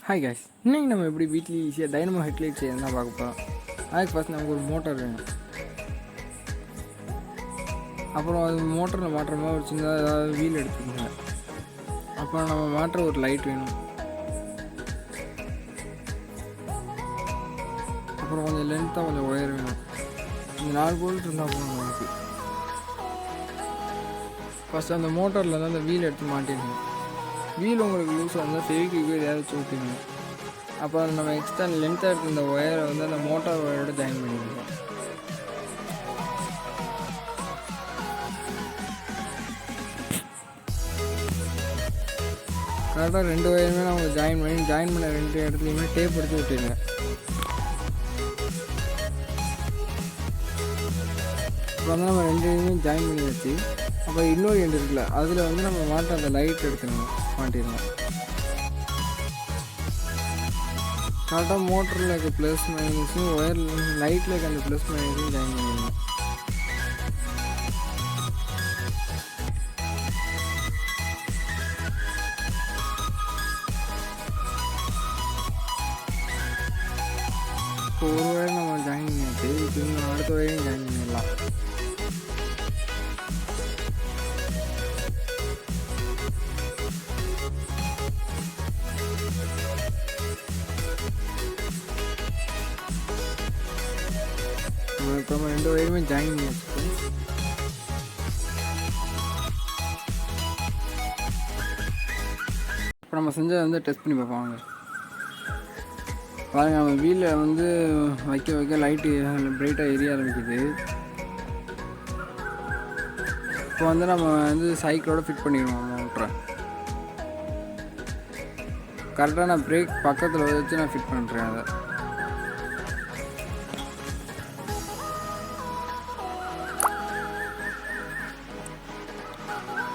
Hi guys, இன்றைக்கி நம்ம எப்படி வீட்டில் ஈஸியாக டைனமோ ஹெட்லைட் செய்யணும் தான் பார்க்க போகிறோம். அதுக்கு ஃபஸ்ட் நமக்கு ஒரு மோட்டார் வேணும். அப்புறம் அது மோட்டரில் மாட்டுற மாதிரி ஒரு சின்னதாக ஏதாவது வீல் எடுத்துக்கோங்க. அப்புறம் நம்ம மாட்டுற ஒரு லைட் வேணும். அப்புறம் கொஞ்சம் லென்த்தாக கொஞ்சம் ஒயர் வேணும். இந்த 4 போல்ட் இருந்தால் போகணும் நமக்கு. ஃபஸ்ட்டு அந்த மோட்டரில் தான் அந்த வீல் எடுத்து மாட்டிடணும். வீல் உங்களுக்கு லூஸாக இருந்தால் ஃபெவிக்விக் எதாவது வச்சு ஊற்றிக்கணும். அப்புறம் நம்ம எக்ஸ்ட்ரா லென்த்தாக எடுத்து இந்த ஒயரை வந்து அந்த மோட்டார் ஒயரோட ஜாயின் பண்ணிக்கணும். கரெக்டாக 2 ஒயருமே நம்ம ஜாயின் பண்ண 2 இடத்துலையுமே டேப் எடுத்து விட்டுருங்க. இப்போ வந்து நம்ம 2 இதுவுமே ஜாயின் பண்ணி வச்சு அப்புறம் இன்னொரு எண்டு இருக்குல்ல, அதில் வந்து நம்ம மாட்ட அந்த லைட் எடுத்துக்கணும், மாட்டிடணும். கரெக்டாக மோட்டரில் இருக்க ப்ளஸ் மைனஸும் ஒயர் லைட்டில் இருக்க அந்த ப்ளஸ் மைனஸும் ஜாயின் பண்ணிடணும். இப்போ ஒரு ஒயர் நம்ம ஜாயின் பண்ணிட்டு இப்போ இன்னும் அடுத்த ஒயரையும் ஜாயின் பண்ணிடலாம். இப்போ நம்ம 2 ஒயருமே ஜாயின் பண்ணி வச்சுக்கோம். இப்போ நம்ம செஞ்சதை வந்து டெஸ்ட் பண்ணி பார்ப்பாங்க. பாருங்கள், நம்ம வீலில் வந்து வைக்க லைட்டு பிரைட்டாக எரிய ஆரம்பிக்குது. இப்போ வந்து நம்ம வந்து சைக்கிளோட ஃபிட் பண்ணிடுவோம் மோட்டரை. கரெக்டாக நான் பிரேக் பக்கத்தில் வச்சு நான் ஃபிட் பண்ணுறேன். அதை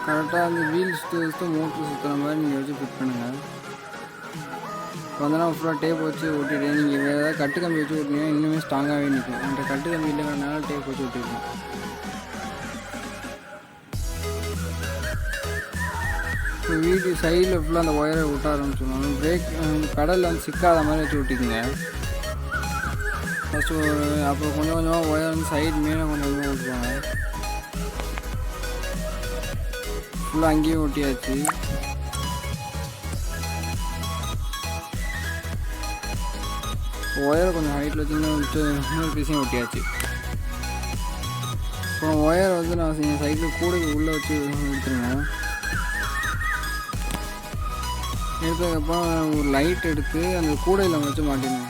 கரெக்டாக அந்த வீல் சுற்று மோட்ரு சுற்றுற மாதிரி நீங்கள் வச்சு ஃபிட் பண்ணுங்கள். இப்போ வந்து நான் ஃபுல்லாக டேப் வச்சு ஒட்டிட்டு நீங்கள் வேறு ஏதாவது கட்டு கம்பி வச்சு ஓட்டினீங்கன்னா இன்னுமே ஸ்ட்ராங்காகவே நிற்கும். அந்த கட்டு கம்பி இல்லைங்கிறனால டேப் வச்சு ஒட்டிருக்கோம். இப்போ வீட்டு சைடில் ஃபுல்லாக அந்த ஒயரை விட்ட ஆரம்பிச்சிடணும். பிரேக் கடலில் வந்து சிக்காத மாதிரி வச்சு ஒட்டிக்குங்க ஃபஸ்ட்டு. அப்புறம் கொஞ்சம் கொஞ்சமாக ஒயர் வந்து சைடு மேலே கொஞ்சம் கொஞ்சமாக ஓட்டுவாங்க. ஃபுல்லாக அங்கேயும் ஒட்டியாச்சு. ஒயரை கொஞ்சம் ஹைட்டில் வச்சு இன்னொரு பீஸையும் ஒட்டியாச்சு. அப்புறம் ஒயரை வந்து நான் என் சைக்கிள் கூடைக்கு உள்ளே வச்சு எடுத்துருவேன். எடுத்ததுக்கப்புறம் ஒரு லைட் எடுத்து அந்த கூடையில் வச்சு மாட்டிடணும்.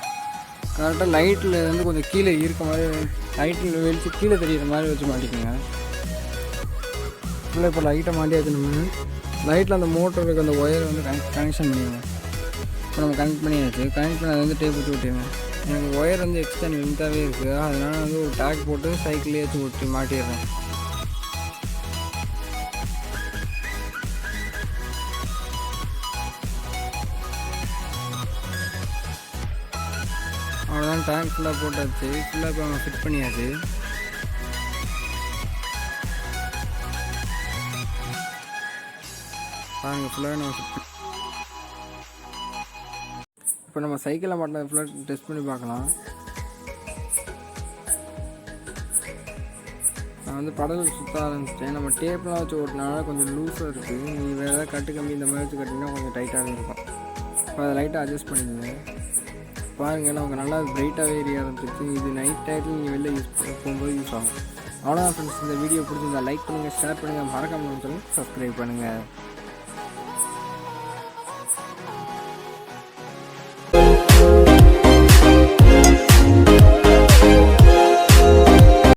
கரெக்டாக லைட்டில் வந்து கொஞ்சம் கீழே இருக்க மாதிரி, லைட்டில் வெளிச்சு கீழே தெரிகிற மாதிரி வச்சு மாட்டிக்கோங்க. ஃபுல்லாக இப்போ லைட்டை மாட்டியாச்சு. நம்ம லைட்டில் அந்த மோட்டருக்கு அந்த ஒயரை வந்து கனெக்ஷன் பண்ணிடுவோம். இப்போ நம்ம கனெக்ட் பண்ணியாச்சு. கனெக்ட் பண்ணி அதை வந்து டேப் வச்சு விட்டுருங்க. எனக்கு ஒயர் வந்து எக்ஸ்ட்ரா லென்த்தாகவே இருக்குது, அதனால் வந்து ஒரு டேக் போட்டு சைக்கிளே வச்சு ஒட்டி மாட்டிடுறேன். அவ்வளோதான், டேங்க் ஃபுல்லாக போட்டாச்சு. ஃபுல்லாக இப்போ நம்ம ஃபிட் பண்ணியாச்சு. பாருங்கள், ஃபுல்லாக நம்ம ஃபிட். இப்போ நம்ம சைக்கிளில் மாட்டினது ஃபுல்லாக டெஸ்ட் பண்ணி பார்க்கலாம். நான் வந்து படகு சுற்ற ஆரம்பிச்சிட்டேன். நம்ம டேப்லாம் வச்சு ஓட்டினால கொஞ்சம் லூஸாக இருக்குது. நீங்கள் வேறு ஏதாவது கட்டு கம்பி இந்த மாதிரி வச்சு கட்டிங்கன்னா கொஞ்சம் டைட்டாகவே இருக்கும். இப்போ அதை லைட்டாக அட்ஜஸ்ட் பண்ணிடுங்க. பாருங்கள், நமக்கு நல்லா பிரைட்டாகவே எரிய ஆரம்பிச்சிச்சு. இது நைட் டைத்தில் நீங்கள் வெளில போகும்போது யூஸ் ஆகும். அவ்வளோதான் ஃப்ரெண்ட்ஸ், இந்த வீடியோ பிடிச்சிருந்தா லைக் பண்ணுங்கள், ஷேர் பண்ணுங்கள், மறக்காமல் சொல்லுங்கள், சப்ஸ்கிரைப் பண்ணுங்கள்.